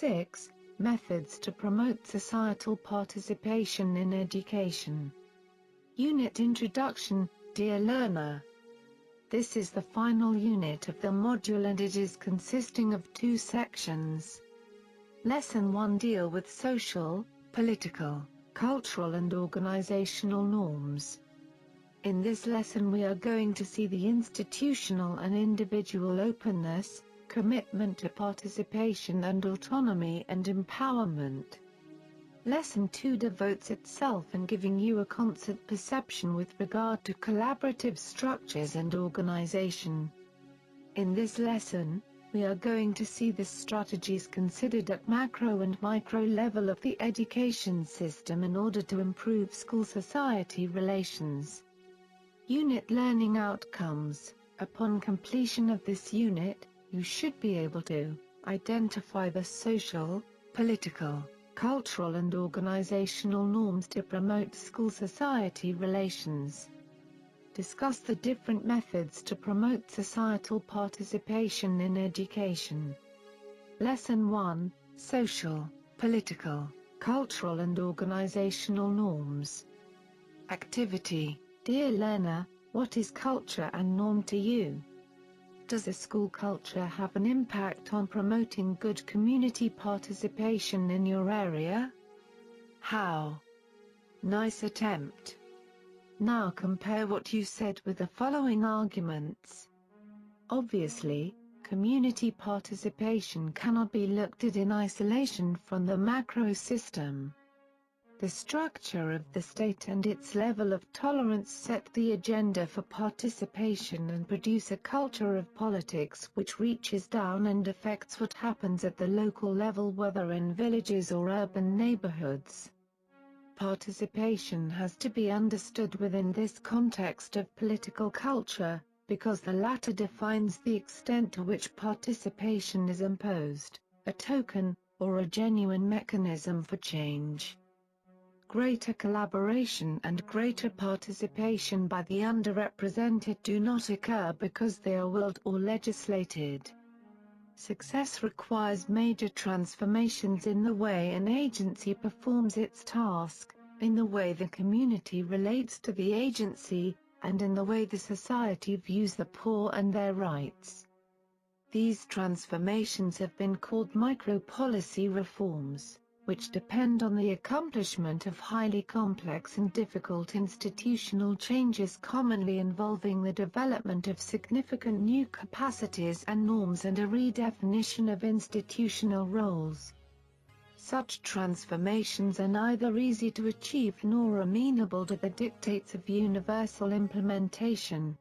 6. Methods to promote societal participation in education. Unit Introduction. Dear learner, this is the final unit of the module and it is consisting of 2 sections. Lesson 1 deal with social, political, cultural and organizational norms. In this lesson we are going to see the institutional and individual openness, commitment to participation and autonomy and empowerment. Lesson 2 devotes itself in giving you a concept perception with regard to collaborative structures and organization. In this lesson, we are going to see the strategies considered at macro and micro level of the education system in order to improve school-society relations. Unit Learning Outcomes. Upon completion of this unit, you should be able to identify the social, political, cultural and organizational norms to promote school-society relations. Discuss the different methods to promote societal participation in education. Lesson 1, Social, Political, Cultural and Organizational Norms. Activity. Dear learner, what is culture and norm to you? Does a school culture have an impact on promoting good community participation in your area? How? Nice attempt. Now compare what you said with the following arguments. Obviously, community participation cannot be looked at in isolation from the macro system. The structure of the state and its level of tolerance set the agenda for participation and produce a culture of politics which reaches down and affects what happens at the local level, whether in villages or urban neighborhoods. Participation has to be understood within this context of political culture, because the latter defines the extent to which participation is imposed, a token, or a genuine mechanism for change. Greater collaboration and greater participation by the underrepresented do not occur because they are willed or legislated. Success requires major transformations in the way an agency performs its task, in the way the community relates to the agency, and in the way the society views the poor and their rights. These transformations have been called micro-policy reforms, which depend on the accomplishment of highly complex and difficult institutional changes commonly involving the development of significant new capacities and norms and a redefinition of institutional roles. Such transformations are neither easy to achieve nor amenable to the dictates of universal implementation.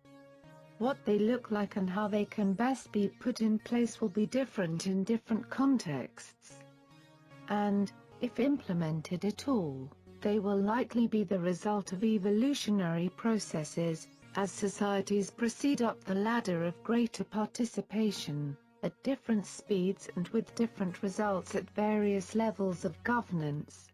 What they look like and how they can best be put in place will be different in different contexts. And, if implemented at all, they will likely be the result of evolutionary processes, as societies proceed up the ladder of greater participation, at different speeds and with different results at various levels of governance.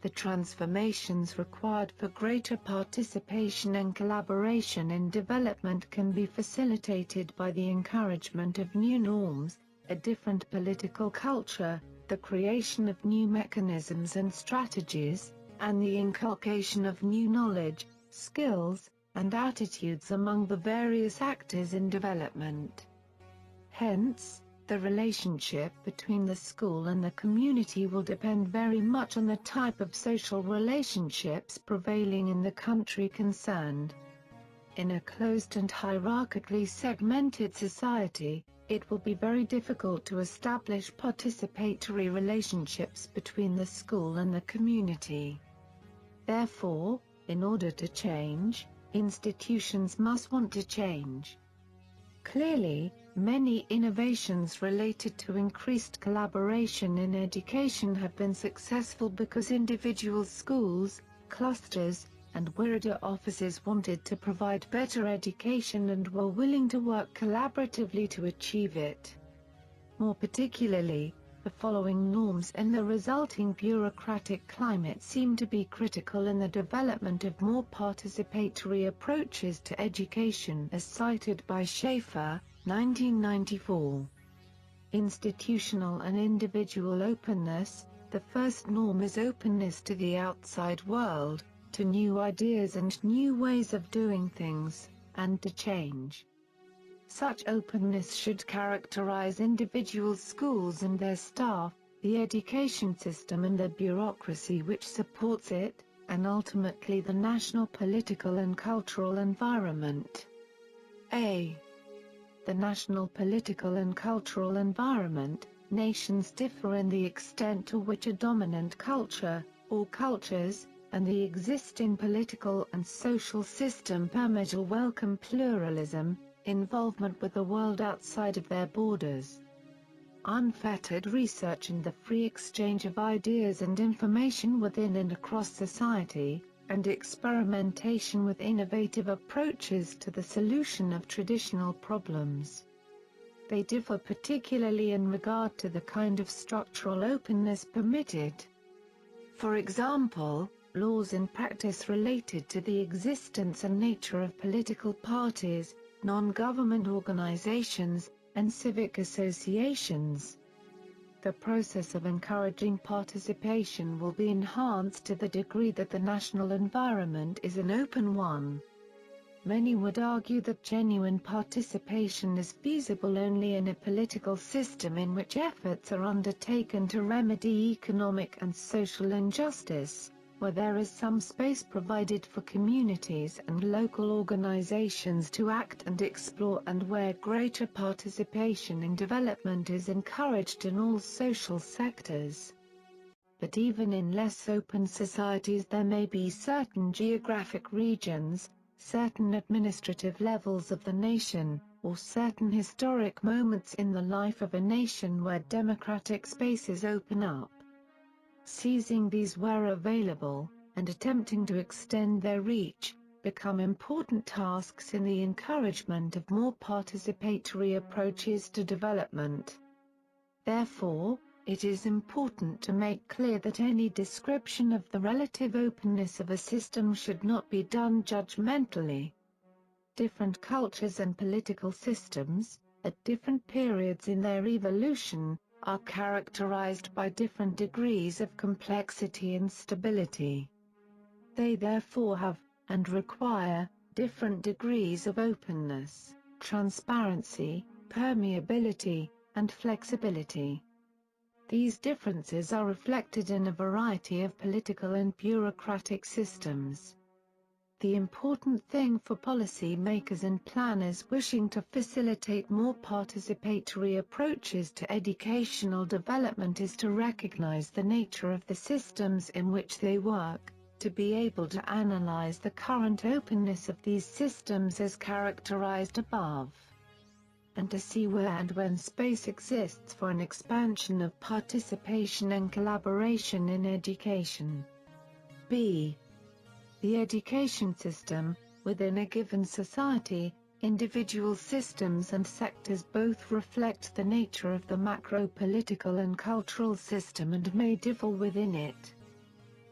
The transformations required for greater participation and collaboration in development can be facilitated by the encouragement of new norms, a different political culture, the creation of new mechanisms and strategies, and the inculcation of new knowledge, skills, and attitudes among the various actors in development. Hence, the relationship between the school and the community will depend very much on the type of social relationships prevailing in the country concerned. In a closed and hierarchically segmented society, it will be very difficult to establish participatory relationships between the school and the community. Therefore, in order to change, institutions must want to change. Clearly, many innovations related to increased collaboration in education have been successful because individual schools, clusters, and wider offices wanted to provide better education and were willing to work collaboratively to achieve it. More particularly, the following norms and the resulting bureaucratic climate seem to be critical in the development of more participatory approaches to education as cited by Schaefer, 1994. Institutional and individual openness. The first norm is openness to the outside world, to new ideas and new ways of doing things, and to change. Such openness should characterize individual schools and their staff, the education system and the bureaucracy which supports it, and ultimately the national political and cultural environment. A. The national political and cultural environment. Nations differ in the extent to which a dominant culture, or cultures, and the existing political and social system permit or welcome pluralism, involvement with the world outside of their borders. Unfettered research and the free exchange of ideas and information within and across society, and experimentation with innovative approaches to the solution of traditional problems. They differ particularly in regard to the kind of structural openness permitted. For example, laws in practice related to the existence and nature of political parties, non-government organizations, and civic associations. The process of encouraging participation will be enhanced to the degree that the national environment is an open one. Many would argue that genuine participation is feasible only in a political system in which efforts are undertaken to remedy economic and social injustice, where there is some space provided for communities and local organizations to act and explore, and where greater participation in development is encouraged in all social sectors. But even in less open societies there may be certain geographic regions, certain administrative levels of the nation, or certain historic moments in the life of a nation where democratic spaces open up. Seizing these where available, and attempting to extend their reach, become important tasks in the encouragement of more participatory approaches to development. Therefore, it is important to make clear that any description of the relative openness of a system should not be done judgmentally. Different cultures and political systems, at different periods in their evolution, are characterized by different degrees of complexity and stability. They therefore have, and require, different degrees of openness, transparency, permeability, and flexibility. These differences are reflected in a variety of political and bureaucratic systems. The important thing for policymakers and planners wishing to facilitate more participatory approaches to educational development is to recognize the nature of the systems in which they work, to be able to analyze the current openness of these systems as characterized above, and to see where and when space exists for an expansion of participation and collaboration in education. B. The education system. Within a given society, individual systems and sectors both reflect the nature of the macro-political and cultural system and may differ within it.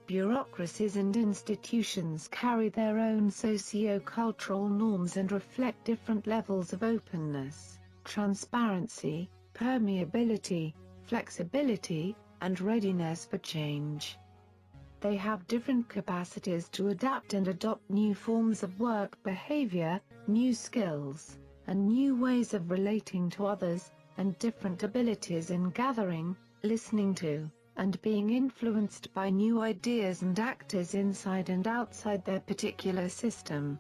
Bureaucracies and institutions carry their own socio-cultural norms and reflect different levels of openness, transparency, permeability, flexibility, and readiness for change. They have different capacities to adapt and adopt new forms of work behavior, new skills, and new ways of relating to others, and different abilities in gathering, listening to, and being influenced by new ideas and actors inside and outside their particular system.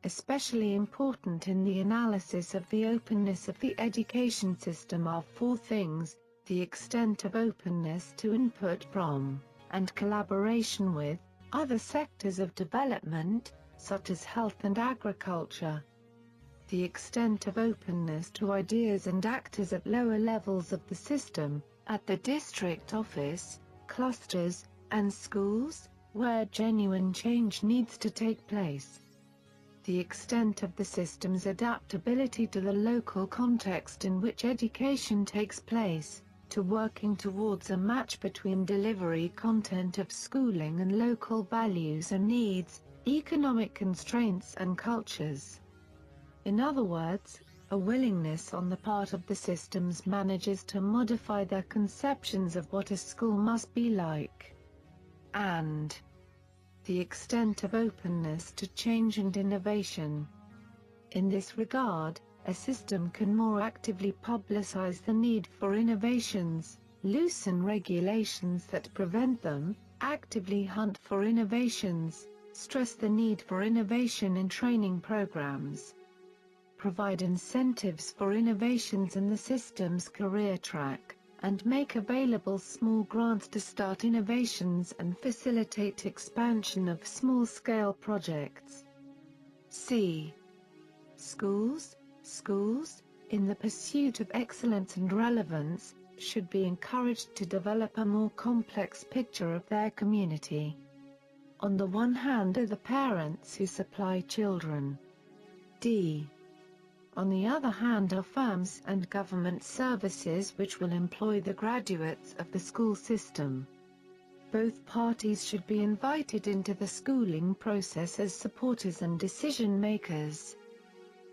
Especially important in the analysis of the openness of the education system are four things: the extent of openness to input from, and collaboration with, other sectors of development, such as health and agriculture. The extent of openness to ideas and actors at lower levels of the system, at the district office, clusters, and schools, where genuine change needs to take place. The extent of the system's adaptability to the local context in which education takes place, to working towards a match between delivery content of schooling and local values and needs, economic constraints and cultures. In other words, a willingness on the part of the system's managers to modify their conceptions of what a school must be like, and the extent of openness to change and innovation. In this regard, a system can more actively publicize the need for innovations, loosen regulations that prevent them, actively hunt for innovations, stress the need for innovation in training programs, provide incentives for innovations in the system's career track, and make available small grants to start innovations and facilitate expansion of small-scale projects. C. Schools, in the pursuit of excellence and relevance, should be encouraged to develop a more complex picture of their community. On the one hand are the parents who supply children. D. On the other hand are firms and government services which will employ the graduates of the school system. Both parties should be invited into the schooling process as supporters and decision-makers.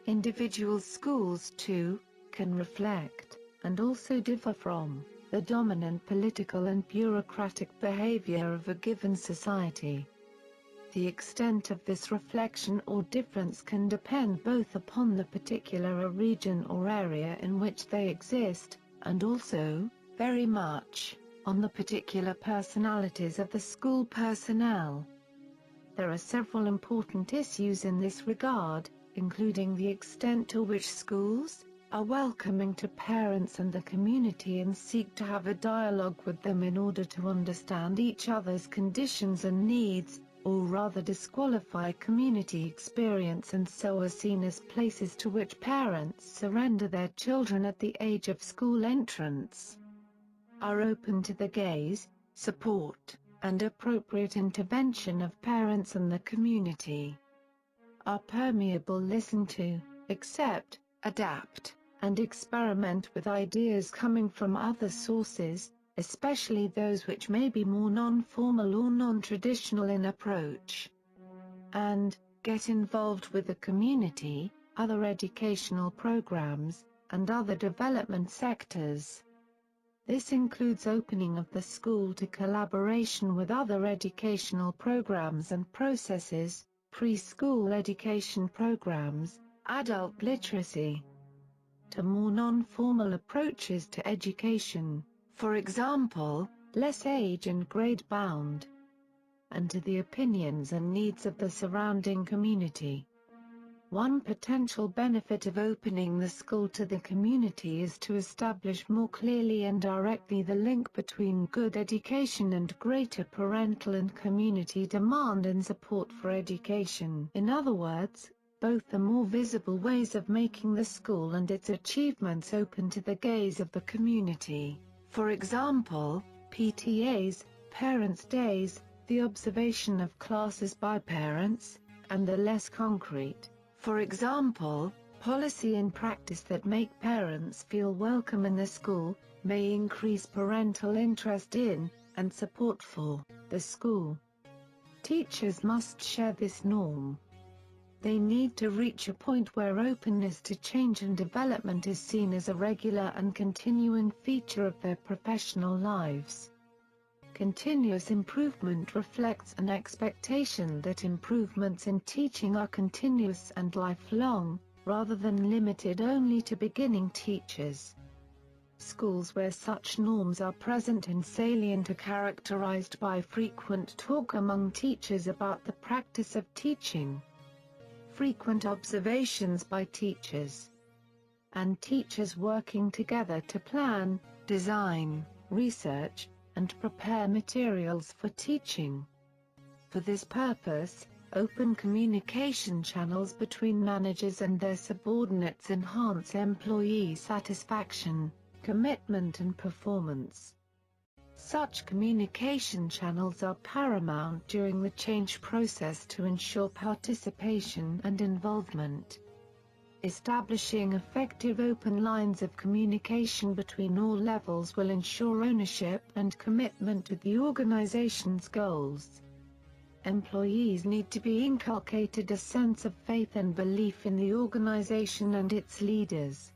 Individual schools, too, can reflect, and also differ from, the dominant political and bureaucratic behavior of a given society. The extent of this reflection or difference can depend both upon the particular region or area in which they exist, and also, very much, on the particular personalities of the school personnel. There are several important issues in this regard, including the extent to which schools are welcoming to parents and the community and seek to have a dialogue with them in order to understand each other's conditions and needs, or rather disqualify community experience and so are seen as places to which parents surrender their children at the age of school entrance, are open to the gaze, support, and appropriate intervention of parents and the community, are permeable, listen to, accept, adapt, and experiment with ideas coming from other sources, especially those which may be more non-formal or non-traditional in approach, and get involved with the community, other educational programs, and other development sectors. This includes opening of the school to collaboration with other educational programs and processes, preschool education programs, adult literacy, to more non-formal approaches to education, for example, less age and grade bound, and to the opinions and needs of the surrounding community. One potential benefit of opening the school to the community is to establish more clearly and directly the link between good education and greater parental and community demand and support for education. In other words, both the more visible ways of making the school and its achievements open to the gaze of the community. For example, PTAs, Parents' Days, the observation of classes by parents, and the less concrete, for example, policy and practice that make parents feel welcome in the school, may increase parental interest in, and support for, the school. Teachers must share this norm. They need to reach a point where openness to change and development is seen as a regular and continuing feature of their professional lives. Continuous improvement reflects an expectation that improvements in teaching are continuous and lifelong, rather than limited only to beginning teachers. Schools where such norms are present and salient are characterized by frequent talk among teachers about the practice of teaching, frequent observations by teachers, and teachers working together to plan, design, research, and prepare materials for teaching. For this purpose, open communication channels between managers and their subordinates enhance employee satisfaction, commitment and performance. Such communication channels are paramount during the change process to ensure participation and involvement. Establishing effective open lines of communication between all levels will ensure ownership and commitment to the organization's goals. Employees need to be inculcated a sense of faith and belief in the organization and its leaders.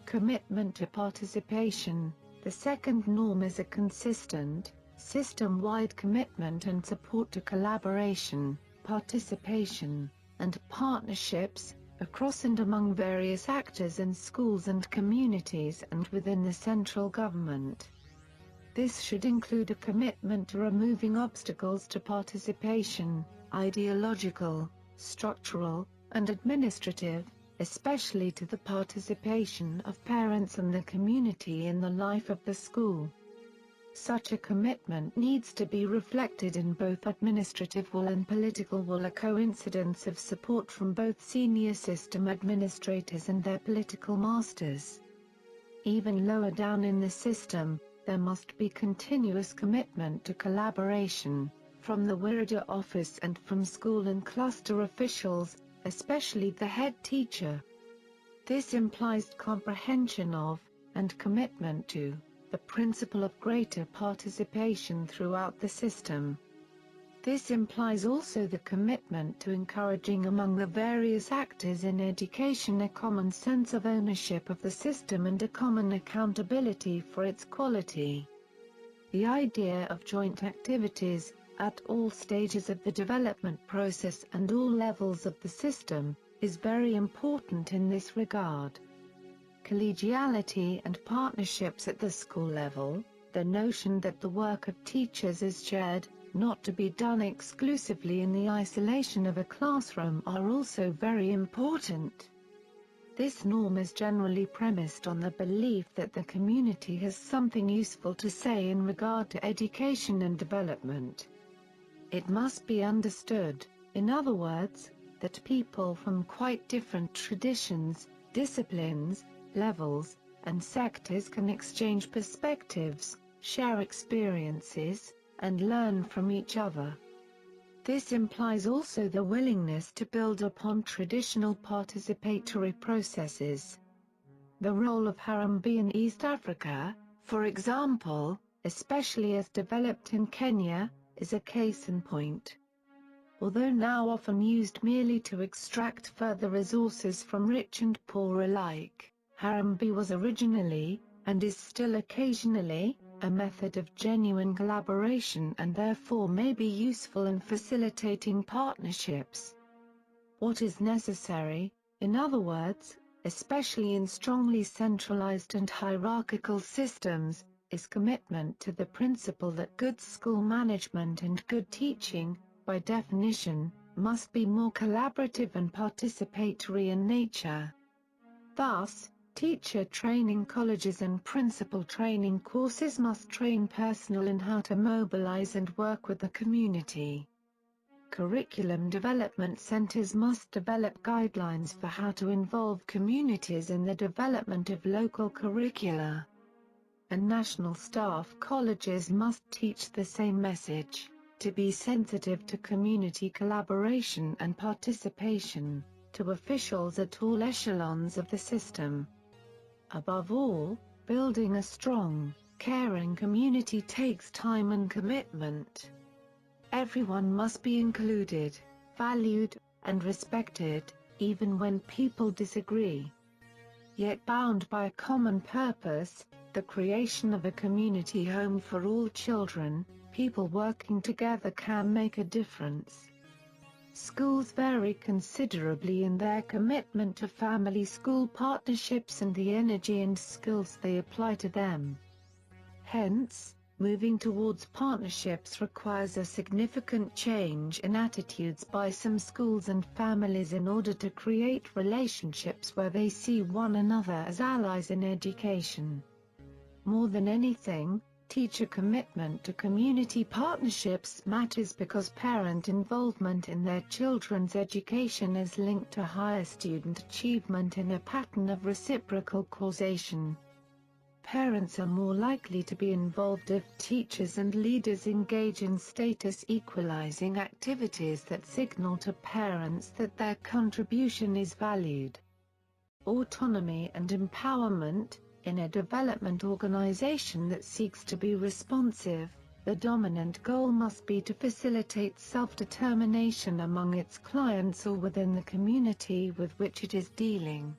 Commitment to participation. The second norm is a consistent, system-wide commitment and support to collaboration, participation, and partnerships, across and among various actors in schools and communities and within the central government. This should include a commitment to removing obstacles to participation, ideological, structural, and administrative, especially to the participation of parents and the community in the life of the school. Such a commitment needs to be reflected in both administrative will and political will, a coincidence of support from both senior system administrators and their political masters. Even lower down in the system, there must be continuous commitment to collaboration, from the Wirada office and from school and cluster officials, especially the head teacher. This implies comprehension of, and commitment to, the principle of greater participation throughout the system. This implies also the commitment to encouraging among the various actors in education a common sense of ownership of the system and a common accountability for its quality. The idea of joint activities, at all stages of the development process and all levels of the system, is very important in this regard. Collegiality and partnerships at the school level, the notion that the work of teachers is shared, not to be done exclusively in the isolation of a classroom, are also very important. This norm is generally premised on the belief that the community has something useful to say in regard to education and development. It must be understood, in other words, that people from quite different traditions, disciplines, levels, and sectors can exchange perspectives, share experiences, and learn from each other. This implies also the willingness to build upon traditional participatory processes. The role of Harambee in East Africa, for example, especially as developed in Kenya, is a case in point. Although now often used merely to extract further resources from rich and poor alike, Harambee was originally, and is still occasionally, a method of genuine collaboration and therefore may be useful in facilitating partnerships. What is necessary, in other words, especially in strongly centralized and hierarchical systems, is commitment to the principle that good school management and good teaching, by definition, must be more collaborative and participatory in nature. Thus, teacher training colleges and principal training courses must train personnel in how to mobilize and work with the community. Curriculum development centers must develop guidelines for how to involve communities in the development of local curricula. And national staff colleges must teach the same message, to be sensitive to community collaboration and participation, to officials at all echelons of the system. Above all, building a strong, caring community takes time and commitment. Everyone must be included, valued, and respected, even when people disagree. Yet bound by a common purpose, the creation of a community home for all children, people working together can make a difference. Schools vary considerably in their commitment to family-school partnerships and the energy and skills they apply to them. Hence, moving towards partnerships requires a significant change in attitudes by some schools and families in order to create relationships where they see one another as allies in education. More than anything, teacher commitment to community partnerships matters because parent involvement in their children's education is linked to higher student achievement in a pattern of reciprocal causation. Parents are more likely to be involved if teachers and leaders engage in status equalizing activities that signal to parents that their contribution is valued. Autonomy and empowerment. In a development organization that seeks to be responsive, The dominant goal must be to facilitate self-determination among its clients or within the community with which it is dealing.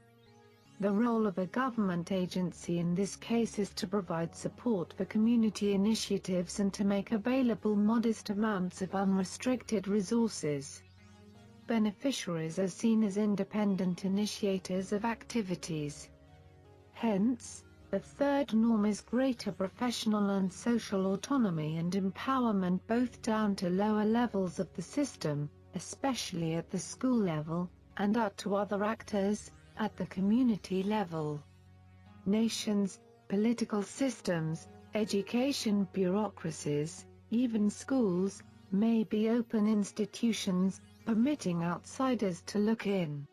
The role of a government agency in this case is to provide support for community initiatives and to make available modest amounts of unrestricted resources. Beneficiaries are seen as independent initiators of activities. Hence, the third norm is greater professional and social autonomy and empowerment both down to lower levels of the system, especially at the school level, and up to other actors, at the community level. Nations, political systems, education bureaucracies, even schools, may be open institutions, permitting outsiders to look in,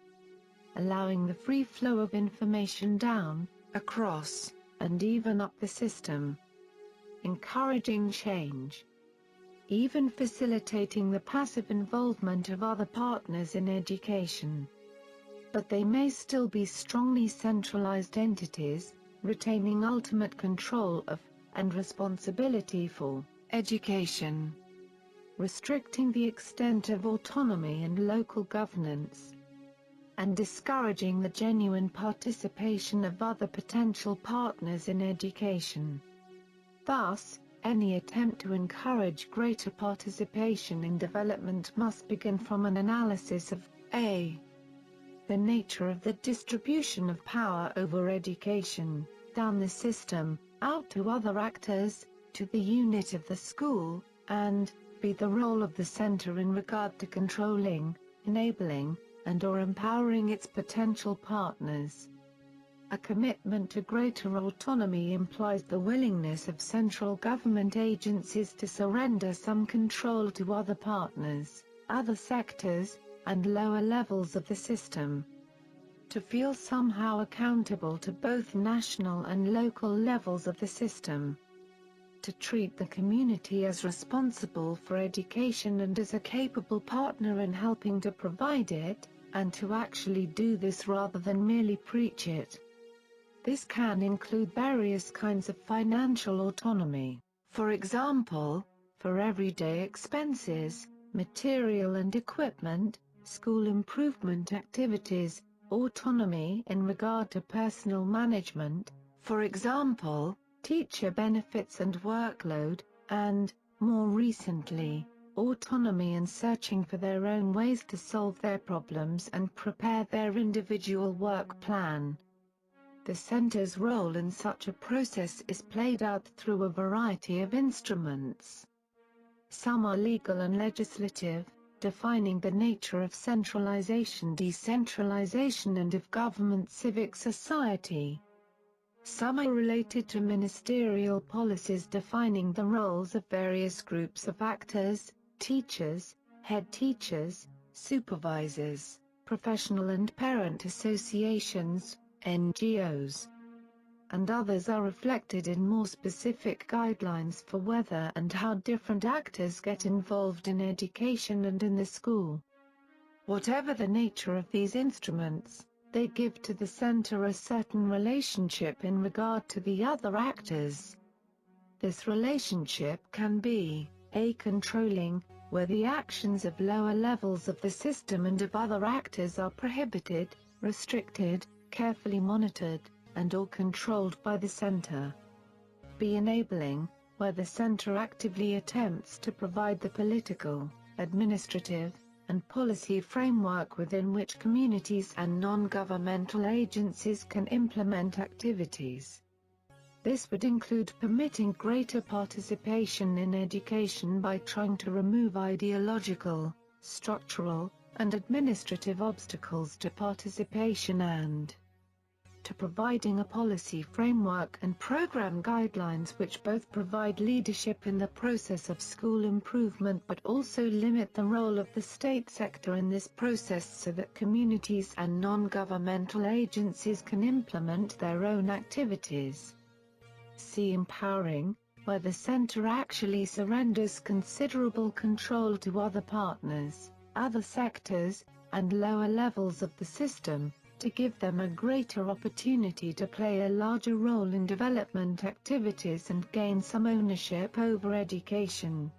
allowing the free flow of information down, across, and even up the system, encouraging change, even facilitating the passive involvement of other partners in education. But they may still be strongly centralized entities, retaining ultimate control of, and responsibility for, education, restricting the extent of autonomy and local governance, and discouraging the genuine participation of other potential partners in education. Thus, any attempt to encourage greater participation in development must begin from an analysis of a. the nature of the distribution of power over education, down the system, out to other actors, to the unit of the school, and b. the role of the center in regard to controlling, enabling, and/or empowering its potential partners. A commitment to greater autonomy implies the willingness of central government agencies to surrender some control to other partners, other sectors, and lower levels of the system. To feel somehow accountable to both national and local levels of the system. To treat the community as responsible for education and as a capable partner in helping to provide it, and to actually do this rather than merely preach it. This can include various kinds of financial autonomy, for example, for everyday expenses, material and equipment, school improvement activities, autonomy in regard to personal management, for example, teacher benefits and workload, and, more recently, autonomy in searching for their own ways to solve their problems and prepare their individual work plan. The center's role in such a process is played out through a variety of instruments. Some are legal and legislative, defining the nature of centralization, decentralization, and of government civic society. Some are related to ministerial policies defining the roles of various groups of actors, teachers, head teachers, supervisors, professional and parent associations, NGOs. And others are reflected in more specific guidelines for whether and how different actors get involved in education and in the school. Whatever the nature of these instruments, they give to the center a certain relationship in regard to the other actors. This relationship can be a. controlling, where the actions of lower levels of the system and of other actors are prohibited, restricted, carefully monitored, and/or controlled by the center. B. enabling, where the center actively attempts to provide the political, administrative, and policy framework within which communities and non-governmental agencies can implement activities. This would include permitting greater participation in education by trying to remove ideological, structural, and administrative obstacles to participation and to providing a policy framework and program guidelines which both provide leadership in the process of school improvement but also limit the role of the state sector in this process so that communities and non-governmental agencies can implement their own activities. C. empowering, where the center actually surrenders considerable control to other partners, other sectors, and lower levels of the system, to give them a greater opportunity to play a larger role in development activities and gain some ownership over education.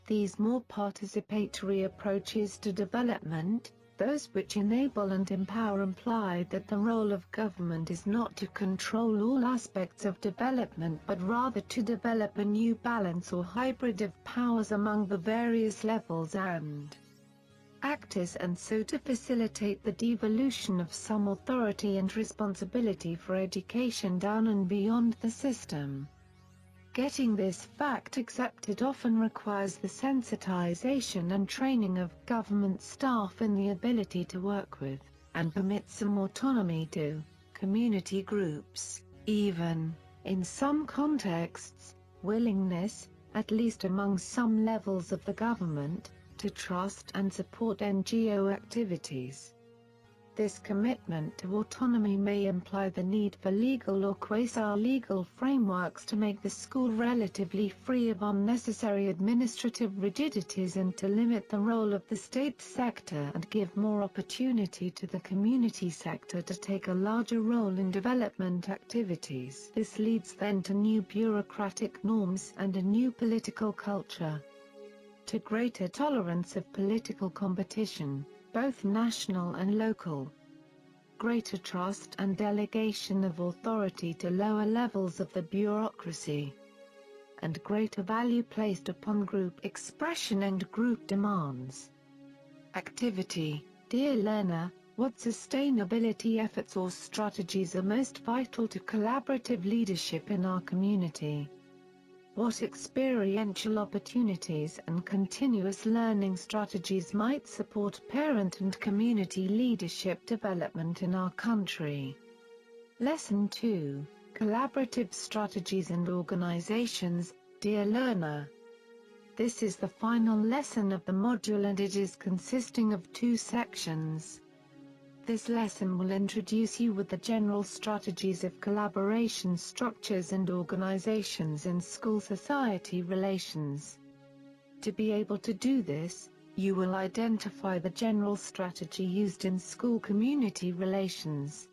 These more participatory approaches to development, those which enable and empower, imply that the role of government is not to control all aspects of development but rather to develop a new balance or hybrid of powers among the various levels and actors, and so to facilitate the devolution of some authority and responsibility for education down and beyond the system. Getting this fact accepted often requires the sensitization and training of government staff in the ability to work with, and permit some autonomy to, community groups, even, in some contexts, willingness, at least among some levels of the government, to trust and support NGO activities. This commitment to autonomy may imply the need for legal or quasi-legal frameworks to make the school relatively free of unnecessary administrative rigidities and to limit the role of the state sector and give more opportunity to the community sector to take a larger role in development activities. This leads then to new bureaucratic norms and a new political culture, to greater tolerance of political competition, both national and local, greater trust and delegation of authority to lower levels of the bureaucracy, and greater value placed upon group expression and group demands. Activity. Dear learner, what sustainability efforts or strategies are most vital to collaborative leadership in our community? What experiential opportunities and continuous learning strategies might support parent and community leadership development in our country? Lesson 2. Collaborative Strategies and Organizations. Dear learner, this is the final lesson of the module and it is consisting of 2 sections. This lesson will introduce you with the general strategies of collaboration structures and organizations in school-society relations. To be able to do this, you will identify the general strategy used in school-community relations.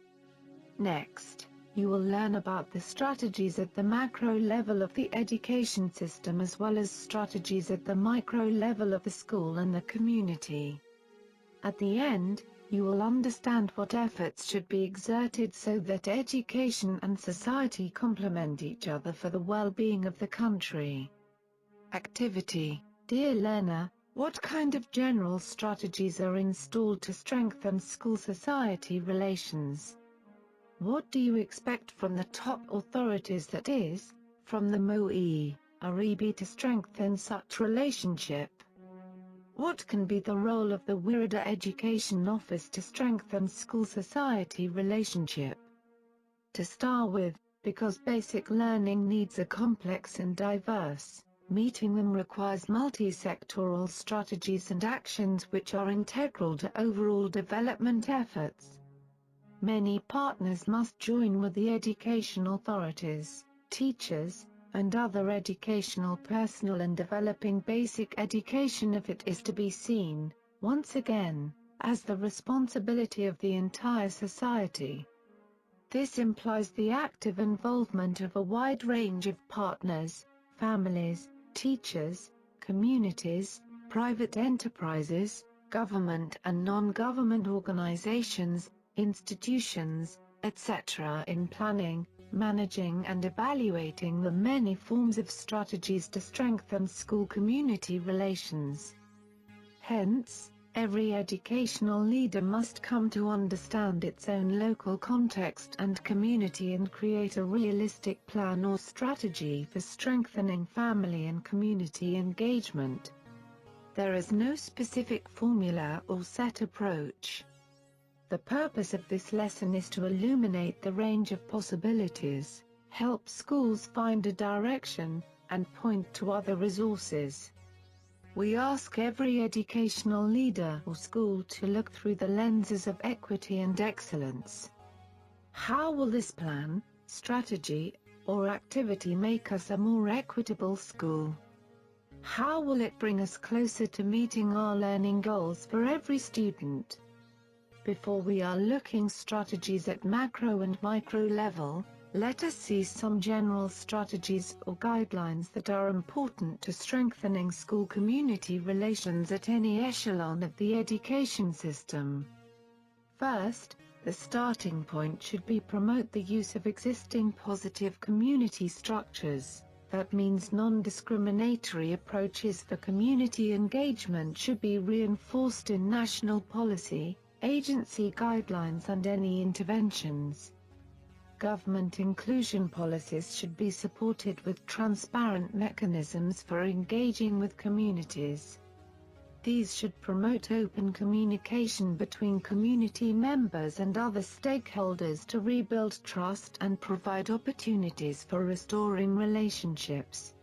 Next, you will learn about the strategies at the macro level of the education system as well as strategies at the micro level of the school and the community. At the end, you will understand what efforts should be exerted so that education and society complement each other for the well-being of the country. Activity. Dear learner, what kind of general strategies are installed to strengthen school-society relations? What do you expect from the top authorities, that is, from the MOE, REB, to strengthen such relationship? What can be the role of the Wirada Education Office to strengthen school-society relationship? To start with, because basic learning needs are complex and diverse, meeting them requires multi-sectoral strategies and actions which are integral to overall development efforts. Many partners must join with the education authorities, teachers, and other educational personnel in developing basic education if it is to be seen, once again, as the responsibility of the entire society. This implies the active involvement of a wide range of partners, families, teachers, communities, private enterprises, government and non-government organizations, institutions, etc. in planning, managing and evaluating the many forms of strategies to strengthen school-community relations. Hence, every educational leader must come to understand its own local context and community and create a realistic plan or strategy for strengthening family and community engagement. There is no specific formula or set approach. The purpose of this lesson is to illuminate the range of possibilities, help schools find a direction, and point to other resources. We ask every educational leader or school to look through the lenses of equity and excellence. How will this plan, strategy, or activity make us a more equitable school? How will it bring us closer to meeting our learning goals for every student? Before we are looking strategies at macro and micro level, let us see some general strategies or guidelines that are important to strengthening school-community relations at any echelon of the education system. First, the starting point should be promote the use of existing positive community structures. That means non-discriminatory approaches for community engagement should be reinforced in national policy, agency guidelines and any interventions. Government inclusion policies should be supported with transparent mechanisms for engaging with communities. These should promote open communication between community members and other stakeholders to rebuild trust and provide opportunities for restoring relationships.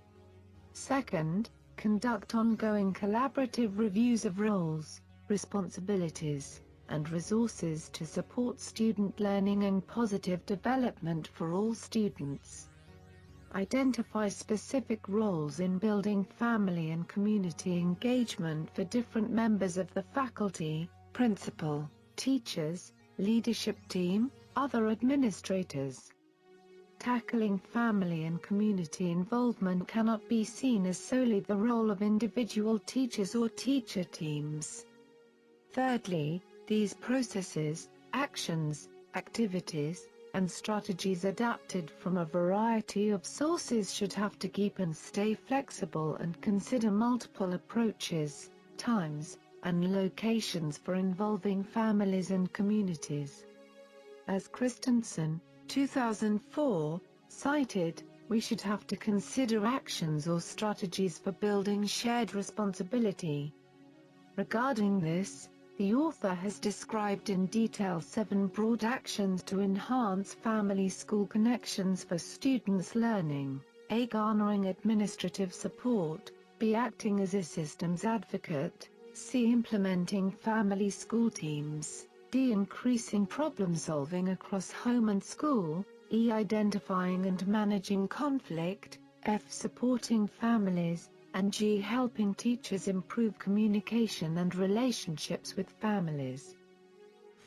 Second, conduct ongoing collaborative reviews of roles, responsibilities, and resources to support student learning and positive development for all students. Identify specific roles in building family and community engagement for different members of the faculty, principal, teachers, leadership team, other administrators. Tackling family and community involvement cannot be seen as solely the role of individual teachers or teacher teams. Thirdly, these processes, actions, activities, and strategies adapted from a variety of sources should have to keep and stay flexible and consider multiple approaches, times, and locations for involving families and communities. As Christensen, 2004, cited, we should have to consider actions or strategies for building shared responsibility. Regarding this, the author has described in detail 7 broad actions to enhance family-school connections for students' learning: A. Garnering administrative support, B. Acting as a systems advocate, C. Implementing family-school teams, D. Increasing problem-solving across home and school, E. Identifying and managing conflict, F. Supporting families, and G. Helping teachers improve communication and relationships with families.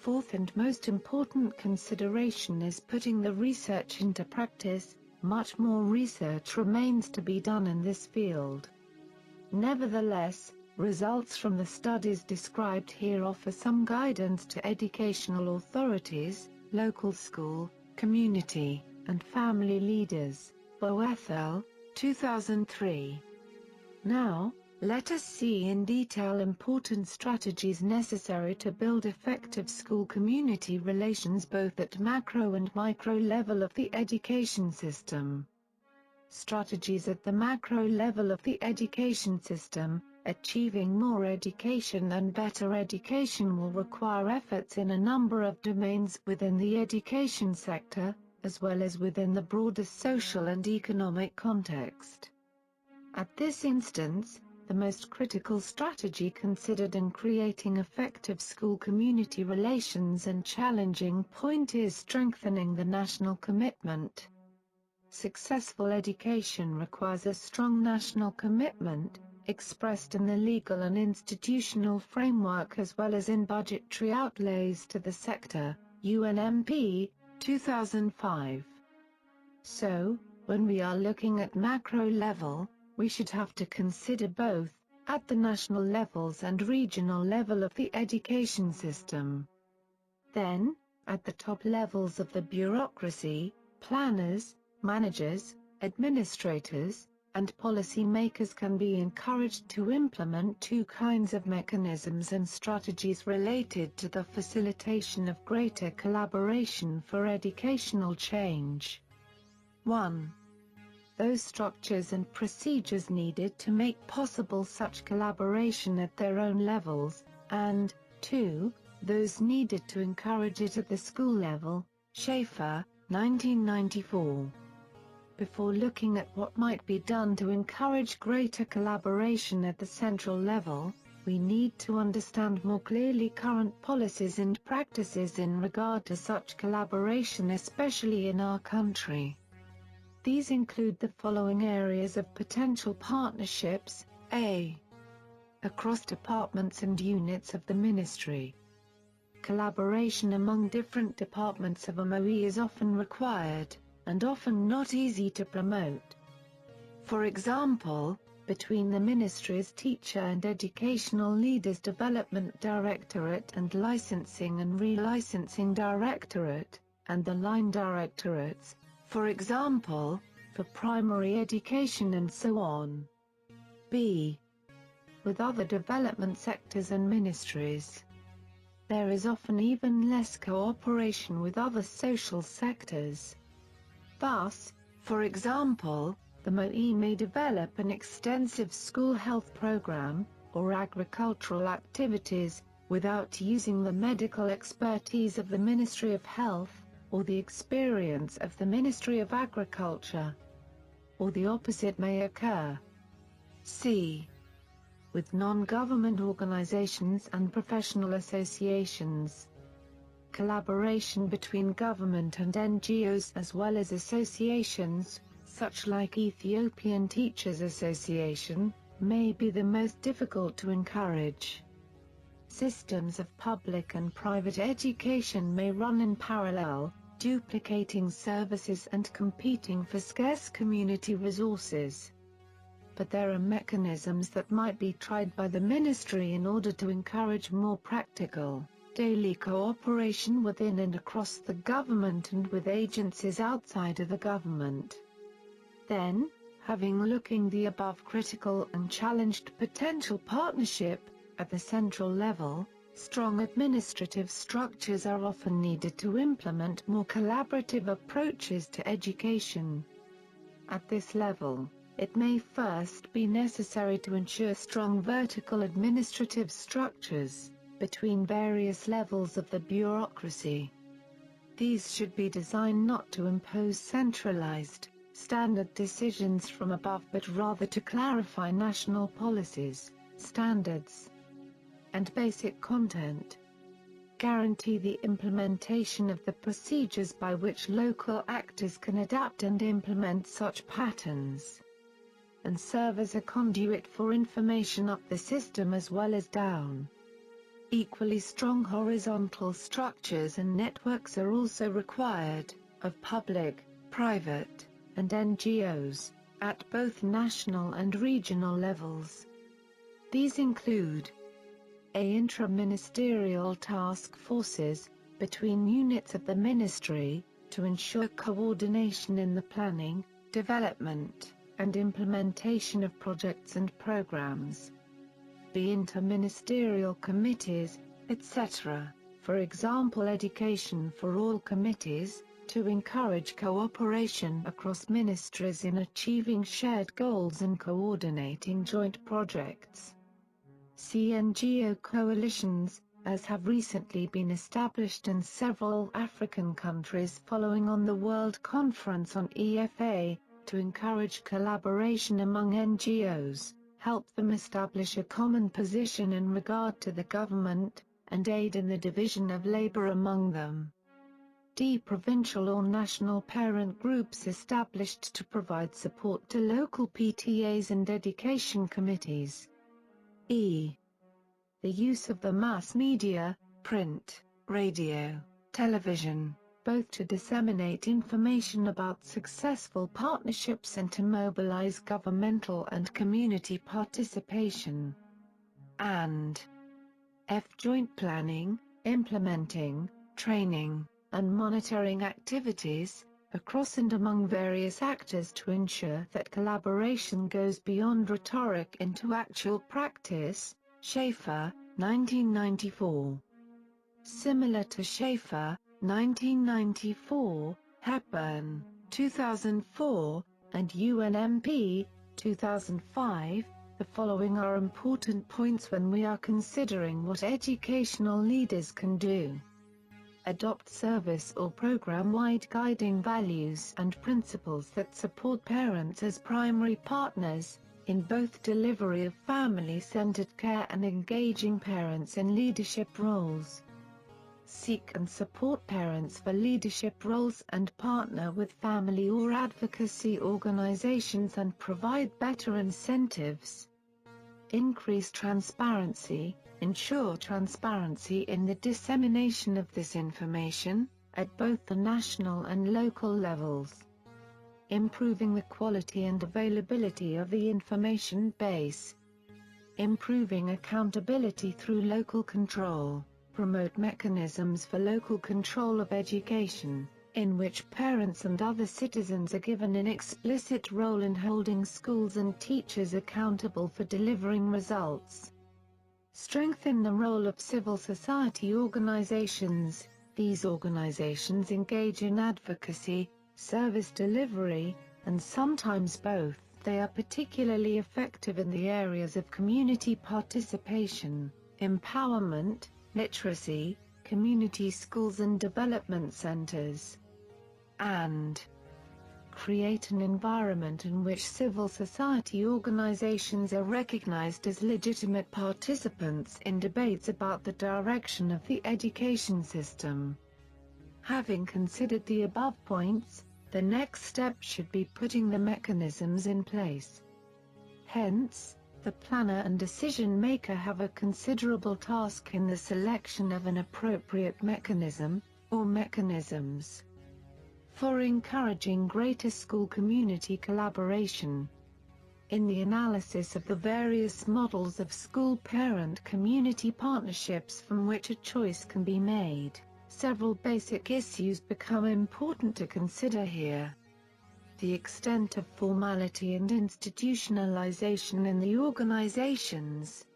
Fourth and most important consideration is putting the research into practice. Much more research remains to be done in this field. Nevertheless, results from the studies described here offer some guidance to educational authorities, local school, community, and family leaders. Boethel, 2003. Now, let us see in detail important strategies necessary to build effective school-community relations both at macro and micro level of the education system. Strategies at the macro level of the education system. Achieving more education and better education will require efforts in a number of domains within the education sector, as well as within the broader social and economic context. At this instance, the most critical strategy considered in creating effective school-community relations and challenging point is strengthening the national commitment. Successful education requires a strong national commitment, expressed in the legal and institutional framework as well as in budgetary outlays to the sector. UNMP, 2005. So, when we are looking at macro level, we should have to consider both, at the national levels and regional level of the education system. Then, at the top levels of the bureaucracy, planners, managers, administrators, and policymakers can be encouraged to implement 2 kinds of mechanisms and strategies related to the facilitation of greater collaboration for educational change. 1. Those structures and procedures needed to make possible such collaboration at their own levels, and 2. Those needed to encourage it at the school level. Schaefer, 1994. Before looking at what might be done to encourage greater collaboration at the central level, we need to understand more clearly current policies and practices in regard to such collaboration, especially in our country. These include the following areas of potential partnerships: A. Across departments and units of the ministry. Collaboration among different departments of MOE is often required, and often not easy to promote. For example, between the Ministry's Teacher and Educational Leaders Development Directorate and Licensing and Relicensing Directorate, and the Line Directorates, for example, for primary education and so on. b. With other development sectors and ministries. There is often even less cooperation with other social sectors. Thus, for example, the MOE may develop an extensive school health program, or agricultural activities, without using the medical expertise of the Ministry of Health, or the experience of the Ministry of Agriculture. Or the opposite may occur. c. With non-government organizations and professional associations. Collaboration between government and NGOs as well as associations, such like Ethiopian Teachers Association, may be the most difficult to encourage. Systems of public and private education may run in parallel, duplicating services and competing for scarce community resources. But there are mechanisms that might be tried by the Ministry in order to encourage more practical, daily cooperation within and across the government and with agencies outside of the government. Then, having looking the above critical and challenged potential partnership, at the central level, strong administrative structures are often needed to implement more collaborative approaches to education. At this level, it may first be necessary to ensure strong vertical administrative structures between various levels of the bureaucracy. These should be designed not to impose centralized, standard decisions from above but rather to clarify national policies, standards, and basic content. Guarantee the implementation of the procedures by which local actors can adapt and implement such patterns, and serve as a conduit for information up the system as well as down. Equally strong horizontal structures and networks are also required, of public, private, and NGOs, at both national and regional levels. These include intra-ministerial task forces, between units of the ministry, to ensure coordination in the planning, development, and implementation of projects and programs. The interministerial committees, etc., for example Education for All committees, to encourage cooperation across ministries in achieving shared goals and coordinating joint projects. CNGO coalitions, as have recently been established in several African countries following on the World Conference on EFA, to encourage collaboration among NGOs, help them establish a common position in regard to the government, and aid in the division of labor among them. Provincial or national parent groups established to provide support to local PTAs and education committees. The use of the mass media, print, radio, television, both to disseminate information about successful partnerships and to mobilize governmental and community participation. And joint planning, implementing, training, and monitoring activities, across and among various actors to ensure that collaboration goes beyond rhetoric into actual practice. Schaefer, 1994. Similar to Schaefer, 1994, Hepburn, 2004, and UNMP, 2005, the following are important points when we are considering what educational leaders can do. Adopt service or program-wide guiding values and principles that support parents as primary partners, in both delivery of family-centered care and engaging parents in leadership roles. Seek and support parents for leadership roles and partner with family or advocacy organizations and provide better incentives. Increase transparency, ensure transparency in the dissemination of this information, at both the national and local levels. Improving the quality and availability of the information base. Improving accountability through local control. Promote mechanisms for local control of education, in which parents and other citizens are given an explicit role in holding schools and teachers accountable for delivering results. Strengthen the role of civil society organizations. These organizations engage in advocacy, service delivery, and sometimes both. They are particularly effective in the areas of community participation, empowerment, literacy, community schools and development centers. And create an environment in which civil society organizations are recognized as legitimate participants in debates about the direction of the education system. Having considered the above points, the next step should be putting the mechanisms in place. Hence, the planner and decision maker have a considerable task in the selection of an appropriate mechanism, or mechanisms, for encouraging greater school community collaboration. In the analysis of the various models of school-parent-community partnerships from which a choice can be made, several basic issues become important to consider here. The extent of formality and institutionalization in the organizations.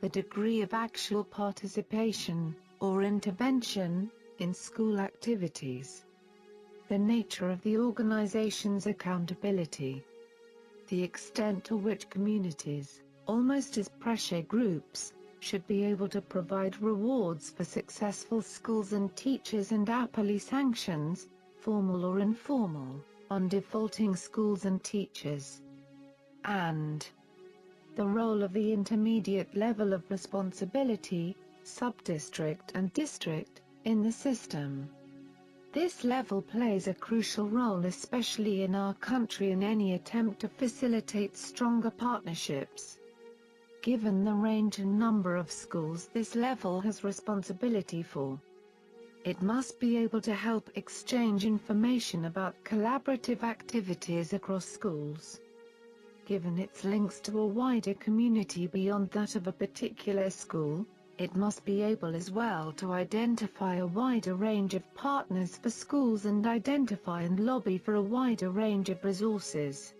The degree of actual participation, or intervention, in school activities. The nature of the organization's accountability. The extent to which communities, almost as pressure groups, should be able to provide rewards for successful schools and teachers and aptly sanctions, formal or informal, on defaulting schools and teachers. And the role of the intermediate level of responsibility, sub-district and district, in the system. This level plays a crucial role especially in our country in any attempt to facilitate stronger partnerships. Given the range and number of schools this level has responsibility for, it must be able to help exchange information about collaborative activities across schools. Given its links to a wider community beyond that of a particular school, it must be able as well to identify a wider range of partners for schools and identify and lobby for a wider range of resources.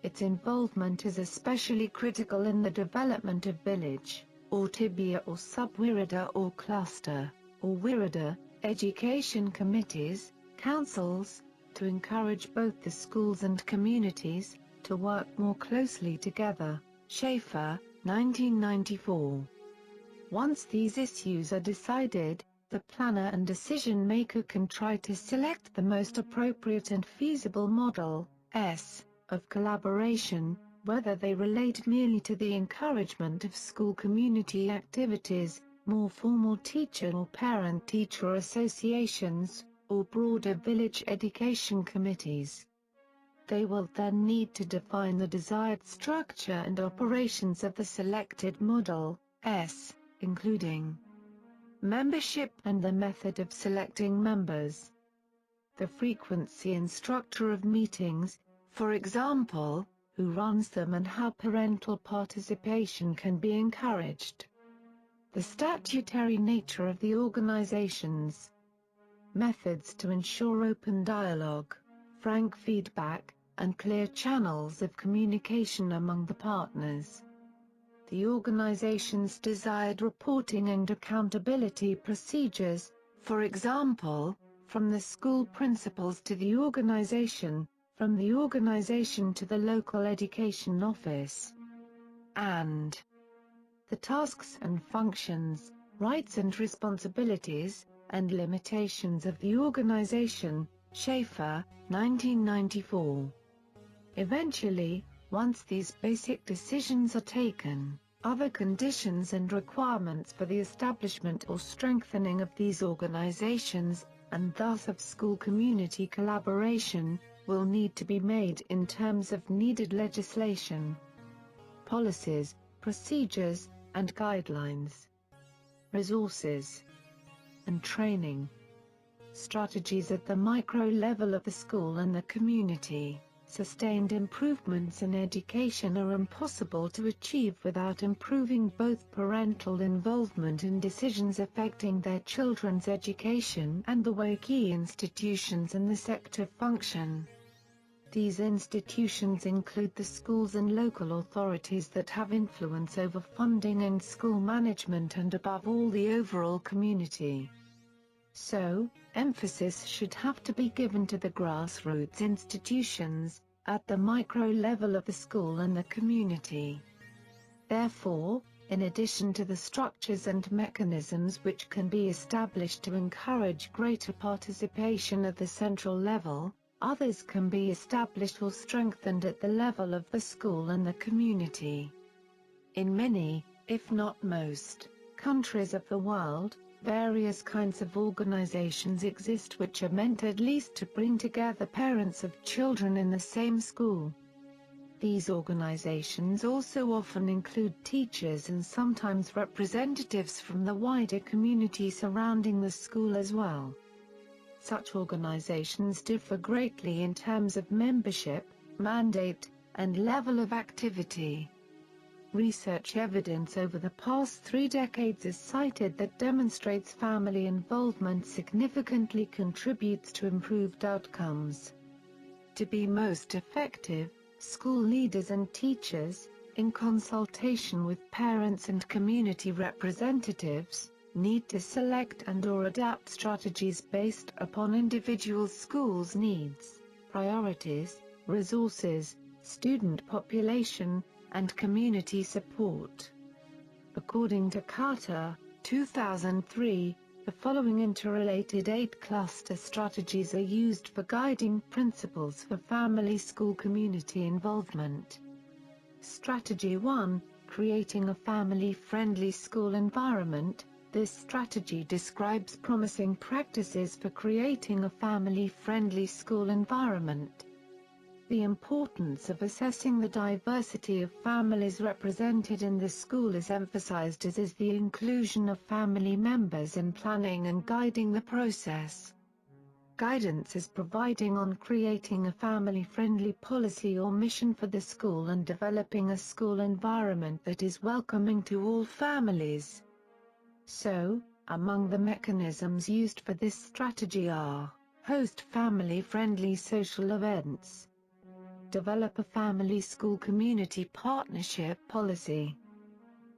Its involvement is especially critical in the development of village, or tibia or sub-wirada or cluster, or wirada, education committees, councils, to encourage both the schools and communities to work more closely together. Schaefer, 1994. Once these issues are decided, the planner and decision maker can try to select the most appropriate and feasible model, of collaboration, whether they relate merely to the encouragement of school community activities, more formal teacher or parent-teacher associations, or broader village education committees. They will then need to define the desired structure and operations of the selected model, including membership and the method of selecting members, the frequency and structure of meetings, for example, who runs them and how parental participation can be encouraged, the statutory nature of the organizations, methods to ensure open dialogue, frank feedback, and clear channels of communication among the partners. The organization's desired reporting and accountability procedures, for example, from the school principals to the organization, from the organization to the local education office. And the tasks and functions, rights and responsibilities, and limitations of the organization. Schaefer, 1994. Eventually, once these basic decisions are taken, other conditions and requirements for the establishment or strengthening of these organizations, and thus of school community collaboration, will need to be made in terms of needed legislation, policies, procedures, and guidelines. Resources and training. Strategies at the micro level of the school and the community. Sustained improvements in education are impossible to achieve without improving both parental involvement in decisions affecting their children's education and the way key institutions in the sector function. These institutions include the schools and local authorities that have influence over funding and school management and above all the overall community. So, emphasis should have to be given to the grassroots institutions, at the micro level of the school and the community. Therefore, in addition to the structures and mechanisms which can be established to encourage greater participation at the central level, others can be established or strengthened at the level of the school and the community. In many, if not most, countries of the world, various kinds of organizations exist which are meant at least to bring together parents of children in the same school. These organizations also often include teachers and sometimes representatives from the wider community surrounding the school as well. Such organizations differ greatly in terms of membership, mandate, and level of activity. Research evidence over the past 3 decades is cited that demonstrates family involvement significantly contributes to improved outcomes. To be most effective, school leaders and teachers, in consultation with parents and community representatives, need to select and/or adapt strategies based upon individual schools' needs, priorities, resources, student population, and community support. According to Carter, 2003, the following interrelated 8 cluster strategies are used for guiding principles for family school community involvement. Strategy 1, creating a family-friendly school environment. This strategy describes promising practices for creating a family-friendly school environment. The importance of assessing the diversity of families represented in the school is emphasized, as is the inclusion of family members in planning and guiding the process. Guidance is providing on creating a family-friendly policy or mission for the school and developing a school environment that is welcoming to all families. So, among the mechanisms used for this strategy are: host family-friendly social events, develop a family school community partnership policy,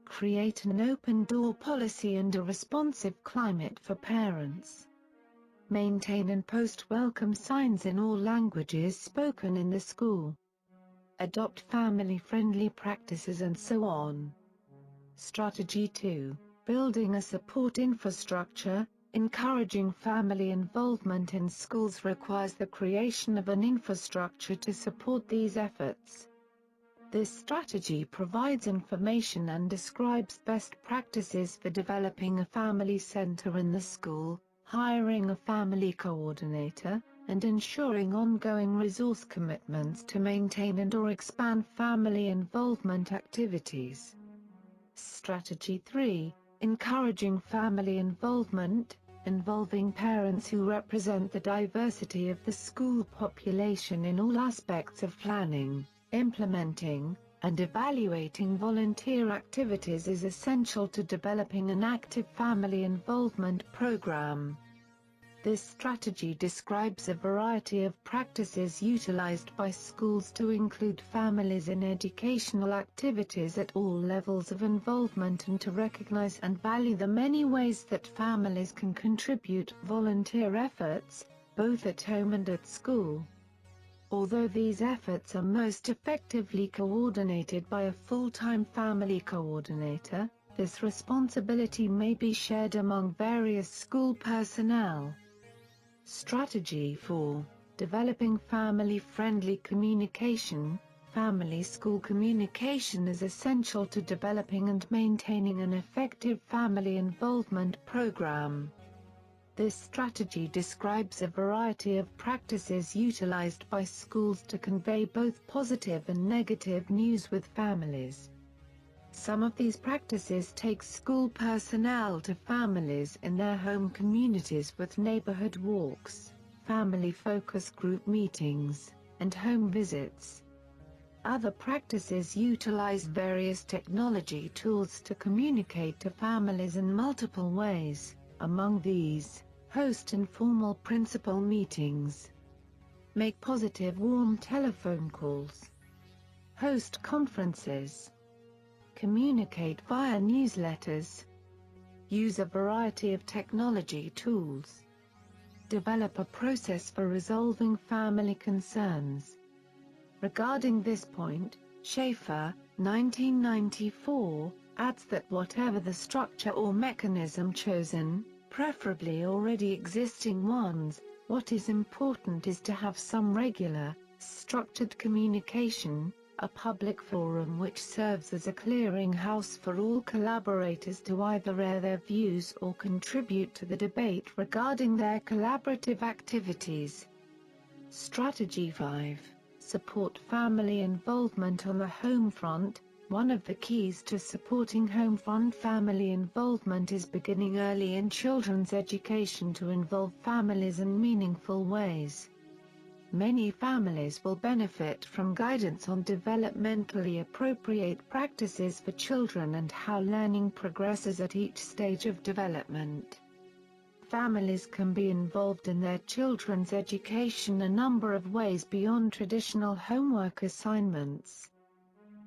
create an open door policy and a responsive climate for parents, maintain and post welcome signs in all languages spoken in the school, adopt family-friendly practices, and so on. Strategy 2, building a support infrastructure. Encouraging family involvement in schools requires the creation of an infrastructure to support these efforts. This strategy provides information and describes best practices for developing a family center in the school, hiring a family coordinator, and ensuring ongoing resource commitments to maintain and/or expand family involvement activities. Strategy 3, encouraging family involvement, involving parents who represent the diversity of the school population in all aspects of planning, implementing, and evaluating volunteer activities is essential to developing an active family involvement program. This strategy describes a variety of practices utilized by schools to include families in educational activities at all levels of involvement and to recognize and value the many ways that families can contribute volunteer efforts, both at home and at school. Although these efforts are most effectively coordinated by a full-time family coordinator, this responsibility may be shared among various school personnel. Strategy 4, developing family-friendly communication. Family school communication is essential to developing and maintaining an effective family involvement program. This strategy describes a variety of practices utilized by schools to convey both positive and negative news with families. Some of these practices take school personnel to families in their home communities with neighborhood walks, family focus group meetings, and home visits. Other practices utilize various technology tools to communicate to families in multiple ways. Among these, host informal principal meetings, make positive warm telephone calls, host conferences, communicate via newsletters, use a variety of technology tools, develop a process for resolving family concerns. Regarding this point, Schaefer, 1994, adds that whatever the structure or mechanism chosen, preferably already existing ones, what is important is to have some regular, structured communication, a public forum which serves as a clearinghouse for all collaborators to either air their views or contribute to the debate regarding their collaborative activities. Strategy 5. Support family involvement on the home front. One of the keys to supporting home front family involvement is beginning early in children's education to involve families in meaningful ways. Many families will benefit from guidance on developmentally appropriate practices for children and how learning progresses at each stage of development. Families can be involved in their children's education a number of ways beyond traditional homework assignments.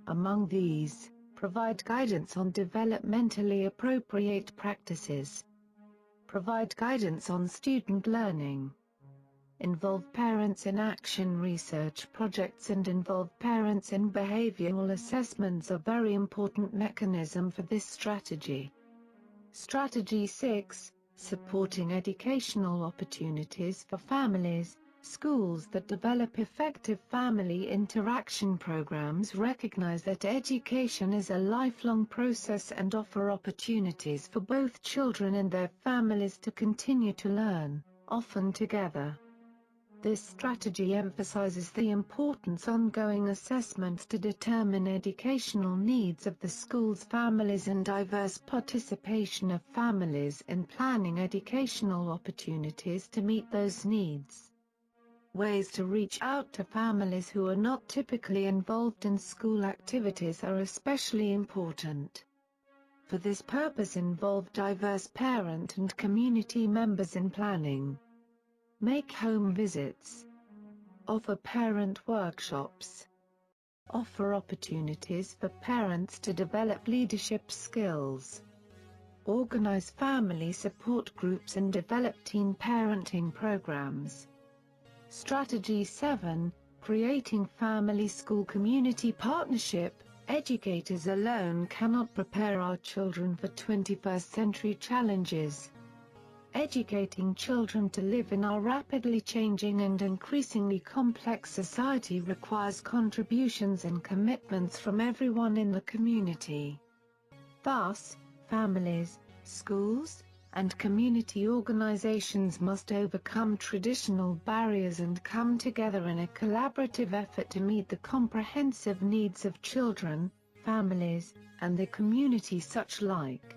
Among these, provide guidance on developmentally appropriate practices. Provide guidance on student learning. Involve parents in action research projects and involve parents in behavioral assessments are very important mechanism for this strategy. Strategy 6. Supporting educational opportunities for families. Schools that develop effective family interaction programs recognize that education is a lifelong process and offer opportunities for both children and their families to continue to learn, often together. This strategy emphasizes the importance of ongoing assessments to determine educational needs of the school's families and diverse participation of families in planning educational opportunities to meet those needs. Ways to reach out to families who are not typically involved in school activities are especially important. For this purpose, involve diverse parent and community members in planning. Make home visits. Offer parent workshops. Offer opportunities for parents to develop leadership skills. Organize family support groups and develop teen parenting programs. Strategy 7. Creating family-school community partnership. Educators alone cannot prepare our children for 21st century challenges. Educating children to live in our rapidly changing and increasingly complex society requires contributions and commitments from everyone in the community. Thus, families, schools, and community organizations must overcome traditional barriers and come together in a collaborative effort to meet the comprehensive needs of children, families, and the community such like.